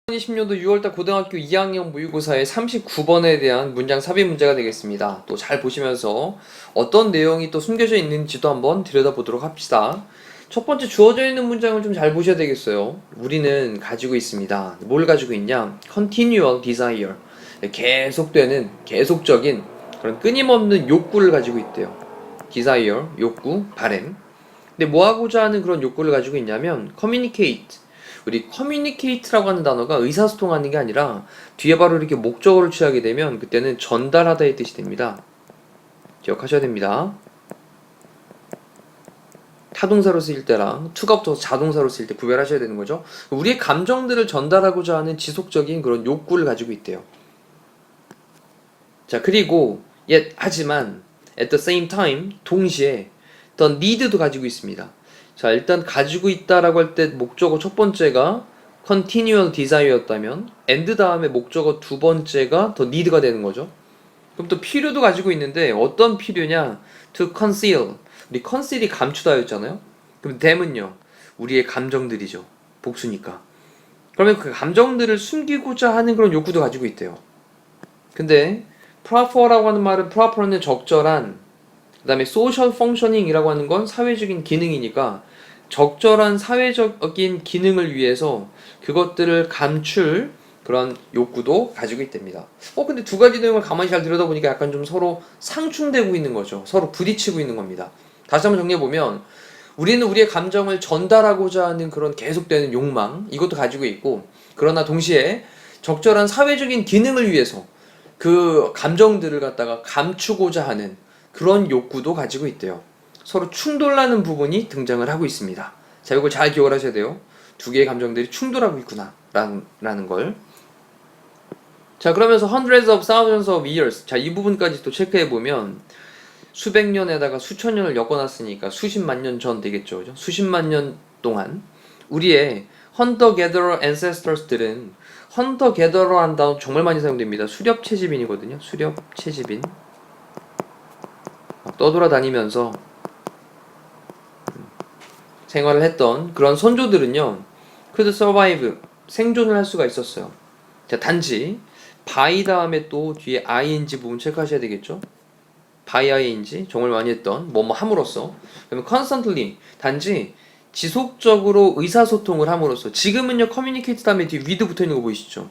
(2020년도 6월달) 고등학교 2학년 모의고사의 39번에 대한 문장 삽입 문제가 되겠습니다. 또 잘 보시면서 어떤 내용이 또 숨겨져 있는지도 한번 들여다보도록 합시다. 첫 번째 주어져 있는 문장을 좀 잘 보셔야 되겠어요. 우리는 가지고 있습니다. 뭘 가지고 있냐? continual desire. 계속되는, 계속적인 그런 끊임없는 욕구를 가지고 있대요. desire, 욕구, 바람. 근데 뭐 하고자 하는 그런 욕구를 가지고 있냐면 communicate. 우리 communicate라고 하는 단어가 의사소통하는 게 아니라 뒤에 바로 이렇게 목적어를 취하게 되면 그때는 전달하다의 뜻이 됩니다. 기억하셔야 됩니다. 타동사로 쓰일 때랑 투가 붙어서 자동사로 쓰일 때 구별하셔야 되는 거죠. 우리의 감정들을 전달하고자 하는 지속적인 그런 욕구를 가지고 있대요. 자, 그리고 하지만 at the same time 동시에 the need도 가지고 있습니다. 자, 일단 가지고 있다라고 할 때 목적어 첫 번째가 continual desire였다면 and 다음에 목적어 두 번째가 더 need가 되는 거죠. 그럼 또 필요도 가지고 있는데 어떤 필요냐? to conceal. 우리 conceal이 감추다였잖아요. 그럼 them은요? 우리의 감정들이죠. 복수니까. 그러면 그 감정들을 숨기고자 하는 그런 욕구도 가지고 있대요. 근데 proper라고 하는 말은 proper는 적절한, 그 다음에 social functioning이라고 하는 건 사회적인 기능이니까 적절한 사회적인 기능을 위해서 그것들을 감출 그런 욕구도 가지고 있답니다. 근데 두 가지 내용을 가만히 잘 들여다보니까 약간 좀 서로 상충되고 있는 거죠. 서로 부딪히고 있는 겁니다. 다시 한번 정리해보면 우리는 우리의 감정을 전달하고자 하는 그런 계속되는 욕망, 이것도 가지고 있고, 그러나 동시에 적절한 사회적인 기능을 위해서 그 감정들을 갖다가 감추고자 하는 그런 욕구도 가지고 있대요. 서로 충돌하는 부분이 등장을 하고 있습니다. 자, 이걸 잘 기억을 하셔야 돼요. 두 개의 감정들이 충돌하고 있구나 라는 걸. 자, 그러면서 hundreds of thousands of years. 자, 이 부분까지 또 체크해 보면 수백 년에다가 수천 년을 엮어놨으니까 수십만 년 전 되겠죠. 그죠? 수십만 년 동안 우리의 hunter-gatherer ancestors들은 hunter-gatherer 한 단어 정말 많이 사용됩니다. 수렵채집인이거든요. 수렵채집인. 떠돌아다니면서 생활을 했던 그런 선조들은요, could survive, 생존을 할 수가 있었어요. 자, 단지 by 다음에 또 뒤에 ing 부분 체크하셔야 되겠죠. by ing, 정말 많이 했던 뭐뭐 함으로써. 그러면 constantly, 단지 지속적으로 의사소통을 함으로써. 지금은요 communicate 다음에 뒤에 with 붙어있는 거 보이시죠.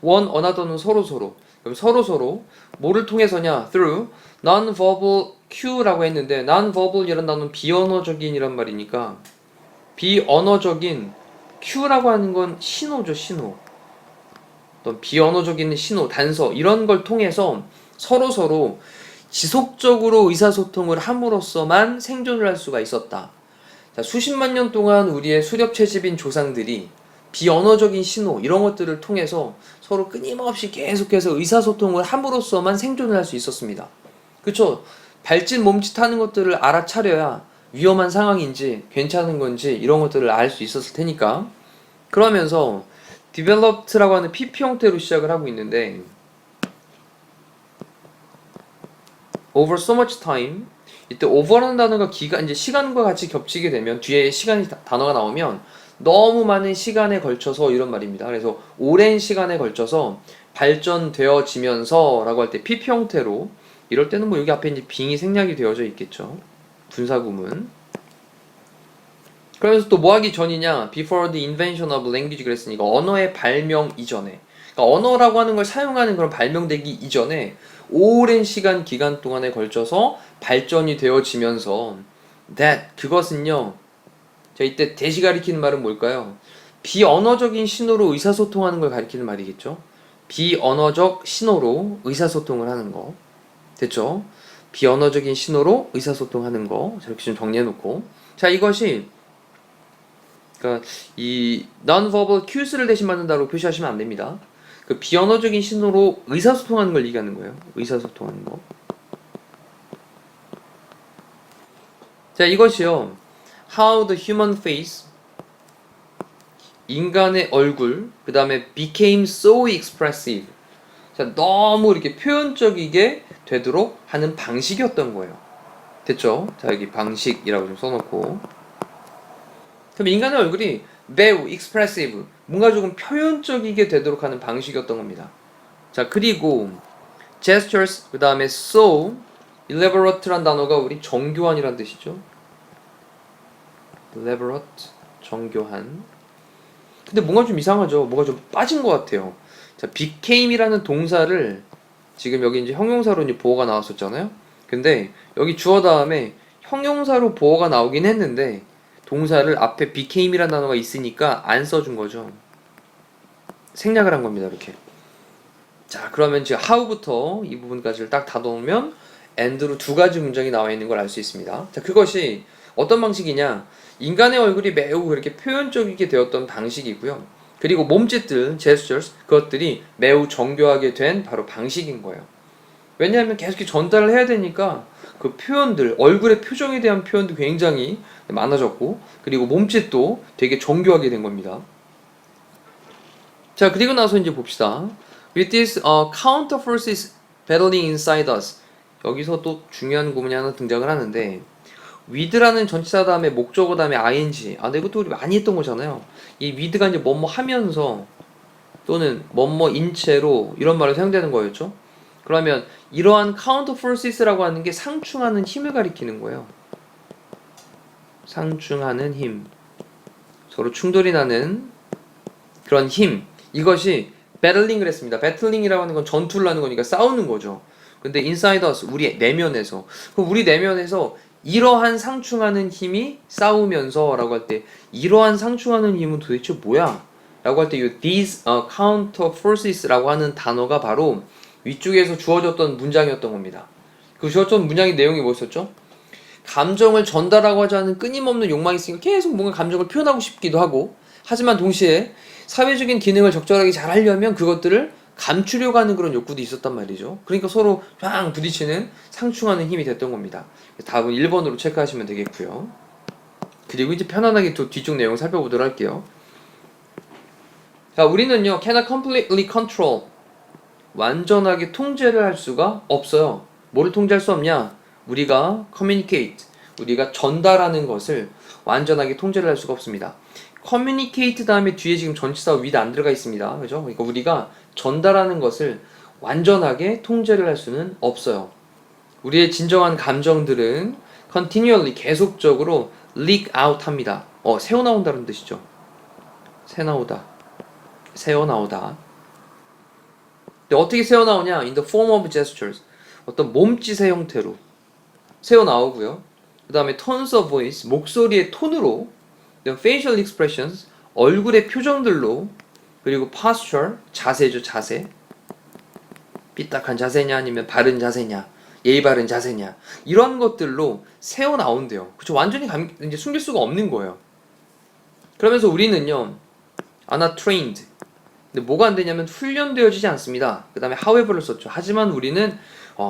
one another는 서로서로. 그럼 서로서로 뭐를 통해서냐? through non-verbal cue라고 했는데 non-verbal이라는 단어는 비언어적인 이란 말이니까 비언어적인 cue라고 하는 건 신호죠. 신호. 어떤 비언어적인 신호, 단서 이런 걸 통해서 서로서로 지속적으로 의사소통을 함으로써만 생존을 할 수가 있었다. 자, 수십만 년 동안 우리의 수렵채집인 조상들이 비언어적인 신호 이런 것들을 통해서 서로 끊임없이 계속해서 의사소통을 함으로써만 생존을 할 수 있었습니다. 그쵸? 발짓 몸짓하는 것들을 알아차려야 위험한 상황인지 괜찮은 건지 이런 것들을 알 수 있었을 테니까. 그러면서 developed라고 하는 PP 형태로 시작을 하고 있는데 over so much time, 이때 over라는 단어가 이제 시간과 같이 겹치게 되면 뒤에 시간이 단어가 나오면 너무 많은 시간에 걸쳐서 이런 말입니다. 그래서 오랜 시간에 걸쳐서 발전되어지면서 라고 할 때 PP 형태로, 이럴 때는 뭐 여기 앞에 이제 빙이 생략이 되어져 있겠죠. 분사구문. 그러면서 또 뭐 하기 전이냐? Before the invention of language 그랬으니까 언어의 발명 이전에. 그러니까 언어라고 하는 걸 사용하는 그런 발명되기 이전에 오랜 시간 기간 동안에 걸쳐서 발전이 되어지면서 that, 그것은요. 자, 이때 대시 가리키는 말은 뭘까요? 비언어적인 신호로 의사소통하는 걸 가리키는 말이겠죠. 비언어적 신호로 의사소통을 하는 거. 됐죠? 비언어적인 신호로 의사소통하는 거. 이렇게 좀 정리해놓고. 자, 이것이 그러니까 이 non-verbal cues를 대신 받는다고 표시하시면 안 됩니다. 그 비언어적인 신호로 의사소통하는 걸 얘기하는 거예요. 의사소통하는 거. 자, 이것이요. How the human face, 인간의 얼굴, 그 다음에 became so expressive. 자, 너무 이렇게 표현적이게 되도록 하는 방식이었던 거예요. 됐죠? 자, 여기 방식이라고 좀 써놓고. 그럼 인간의 얼굴이 매우 expressive, 뭔가 조금 표현적이게 되도록 하는 방식이었던 겁니다. 자, 그리고 gestures, 그 다음에 so elaborate란 단어가 우리 정교한이란 뜻이죠. elaborate, 정교한. 근데 뭔가 좀 이상하죠. 뭔가 좀 빠진 것 같아요. 자, became이라는 동사를 지금 여기 이제 형용사로 이제 보어가 나왔었잖아요. 근데 여기 주어 다음에 형용사로 보어가 나오긴 했는데 동사를 앞에 became이라는 단어가 있으니까 안 써준 거죠. 생략을 한 겁니다. 이렇게. 자, 그러면 지금 how부터 이 부분까지를 딱 닫아놓으면 and로 두 가지 문장이 나와 있는 걸 알 수 있습니다. 자, 그것이 어떤 방식이냐? 인간의 얼굴이 매우 그렇게 표현적이게 되었던 방식이고요. 그리고 몸짓들, gestures, 그것들이 매우 정교하게 된 바로 방식인 거예요. 왜냐하면 계속 전달을 해야 되니까 그 표현들, 얼굴의 표정에 대한 표현도 굉장히 많아졌고, 그리고 몸짓도 되게 정교하게 된 겁니다. 자, 그리고 나서 이제 봅시다. With this counter forces battling inside us. 여기서 또 중요한 구문이 하나 등장을 하는데, with라는 전치사 다음에 목적어 다음에 ing. 아, 근데 이것도 우리 많이 했던 거잖아요. 이 with가 이제 뭐뭐 하면서 또는 뭐뭐인 채로 이런 말로 사용되는 거였죠. 그러면 이러한 counter forces라고 하는 게 상충하는 힘을 가리키는 거예요. 상충하는 힘. 서로 충돌이 나는 그런 힘. 이것이 battling 그랬습니다. battling이라고 하는 건 전투를 하는 거니까 싸우는 거죠. 근데 inside us, 우리 내면에서. 그럼 우리 내면에서 이러한 상충하는 힘이 싸우면서 라고 할 때 이러한 상충하는 힘은 도대체 뭐야? 라고 할 때 이 these counter forces라고 하는 단어가 바로 위쪽에서 주어졌던 문장이었던 겁니다. 그 주어졌던 문장의 내용이 뭐였었죠? 감정을 전달하고 하지 않은 끊임없는 욕망이 있으니까 계속 뭔가 감정을 표현하고 싶기도 하고, 하지만 동시에 사회적인 기능을 적절하게 잘 하려면 그것들을 감추려고 하는 그런 욕구도 있었단 말이죠. 그러니까 서로 팡 부딪히는 상충하는 힘이 됐던 겁니다. 답은 1번으로 체크하시면 되겠고요. 그리고 이제 편안하게 뒤쪽 내용을 살펴보도록 할게요. 자, 우리는요 cannot completely control, 완전하게 통제를 할 수가 없어요. 뭐를 통제할 수 없냐? 우리가 communicate, 우리가 전달하는 것을 완전하게 통제를 할 수가 없습니다. communicate 다음에 뒤에 지금 전치사 with 안 들어가 있습니다. 그죠? 그러니까 우리가 전달하는 것을 완전하게 통제를 할 수는 없어요. 우리의 진정한 감정들은 continually, 계속적으로 leak out 합니다. 새어나온다는 뜻이죠. 새나오다, 새어나오다. 근데 어떻게 새어나오냐? in the form of gestures, 어떤 몸짓의 형태로 새어나오고요. 그 다음에 tones of voice, 목소리의 톤으로, facial expressions, 얼굴의 표정들로, 그리고 posture, 자세죠, 자세. 삐딱한 자세냐 아니면 바른 자세냐, 예의 바른 자세냐, 이런 것들로 새어 나온대요. 그쵸? 완전히 이제 숨길 수가 없는 거예요. 그러면서 우리는요 not trained, 근데 뭐가 안 되냐면 훈련되어지지 않습니다. 그 다음에 however를 썼죠. 하지만 우리는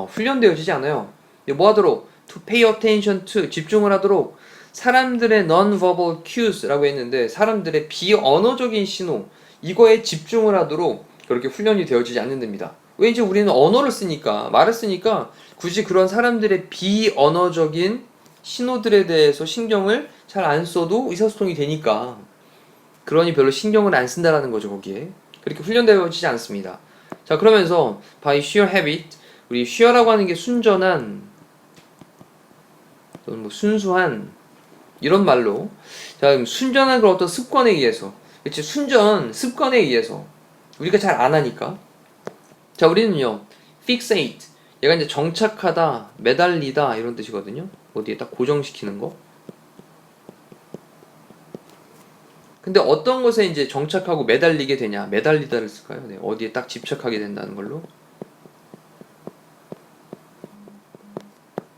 훈련되어지지 않아요. 뭐 하도록? to pay attention to, 집중을 하도록 사람들의 non-verbal cues라고 했는데 사람들의 비언어적인 신호, 이거에 집중을 하도록 그렇게 훈련이 되어지지 않는답니다. 왜? 이제 우리는 언어를 쓰니까, 말을 쓰니까 굳이 그런 사람들의 비언어적인 신호들에 대해서 신경을 잘 안 써도 의사소통이 되니까, 그러니 별로 신경을 안 쓴다라는 거죠. 거기에 그렇게 훈련되어지지 않습니다. 자, 그러면서 by sheer habit, 우리 sheer라고 하는 게 순전한 또는 뭐 순수한 이런 말로, 자, 그럼 순전한 그런 어떤 습관에 의해서, 그치, 순전 습관에 의해서 우리가 잘 안 하니까. 자, 우리는요 fixate, 얘가 이제 정착하다, 매달리다 이런 뜻이거든요. 어디에 딱 고정시키는 거. 근데 어떤 것에 이제 정착하고 매달리게 되냐, 매달리다를 쓸까요? 네, 어디에 딱 집착하게 된다는 걸로.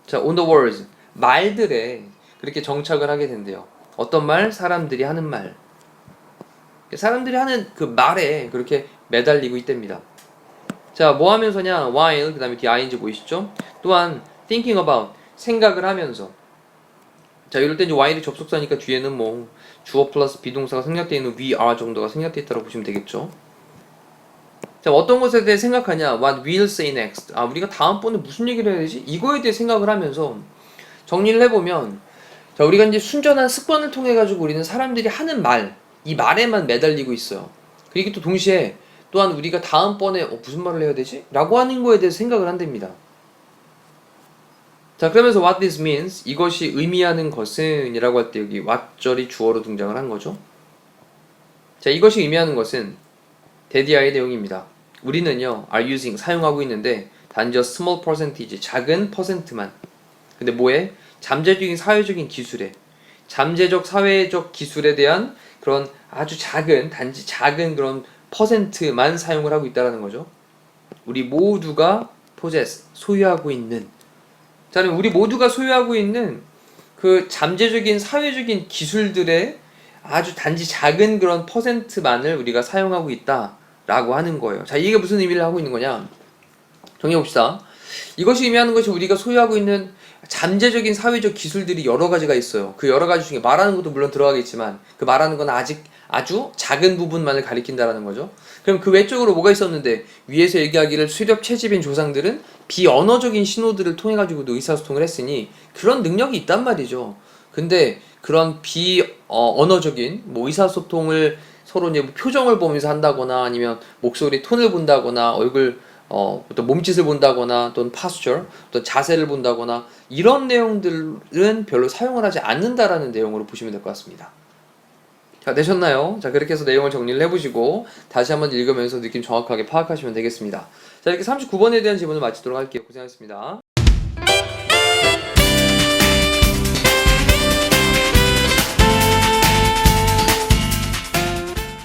자, on the words, 말들에 그렇게 정착을 하게 된대요. 어떤 말? 사람들이 하는 말. 사람들이 하는 그 말에 그렇게 매달리고 있답니다. 자, 뭐 하면서냐? while, 그 다음에 뒤에 ing 보이시죠? 또한 thinking about, 생각을 하면서. 자, 이럴 때 이제 while이 접속사니까 뒤에는 뭐 주어 플러스 비동사가 생략되어 있는 we are 정도가 생략되어 있다고 보시면 되겠죠. 자, 어떤 것에 대해 생각하냐? What we'll say next. 아, 우리가 다음번에 무슨 얘기를 해야 되지? 이거에 대해 생각을 하면서 정리를 해보면, 자, 우리가 이제 순전한 습관을 통해 가지고 우리는 사람들이 하는 말, 이 말에만 매달리고 있어요. 그리고 또 동시에 또한 우리가 다음번에 무슨 말을 해야 되지? 라고 하는 거에 대해서 생각을 한답니다. 자, 그러면서 what this means, 이것이 의미하는 것은 이라고 할 때 여기 what절이 주어로 등장을 한 거죠. 자, 이것이 의미하는 것은 데디아의 내용입니다. 우리는요, are using, 사용하고 있는데 단지 small percentage, 작은 퍼센트만. 근데 뭐에? 잠재적인 사회적인 기술에, 잠재적 사회적 기술에 대한 그런 아주 작은, 단지 작은 그런 퍼센트만 사용을 하고 있다는 거죠. 우리 모두가 possess, 소유하고 있는. 자, 그럼 우리 모두가 소유하고 있는 그 잠재적인 사회적인 기술들의 아주 단지 작은 그런 퍼센트만을 우리가 사용하고 있다라고 하는 거예요. 자, 이게 무슨 의미를 하고 있는 거냐? 정리해봅시다. 이것이 의미하는 것이 우리가 소유하고 있는 잠재적인 사회적 기술들이 여러 가지가 있어요. 그 여러 가지 중에 말하는 것도 물론 들어가겠지만 그 말하는 건 아직 아주 작은 부분만을 가리킨다라는 거죠. 그럼 그 외적으로 뭐가 있었는데 위에서 얘기하기를 수렵 채집인 조상들은 비언어적인 신호들을 통해 가지고도 의사소통을 했으니 그런 능력이 있단 말이죠. 근데 그런 비언어적인 뭐 의사소통을 서로 이제 표정을 보면서 한다거나 아니면 목소리 톤을 본다거나 얼굴 어떤 몸짓을 본다거나 또는 posture, 어떤 자세를 본다거나 이런 내용들은 별로 사용을 하지 않는다라는 내용으로 보시면 될 것 같습니다. 자, 되셨나요? 자, 그렇게 해서 내용을 정리를 해보시고 다시 한번 읽으면서 느낌 정확하게 파악하시면 되겠습니다. 자, 이렇게 39번에 대한 질문을 마치도록 할게요. 고생하셨습니다.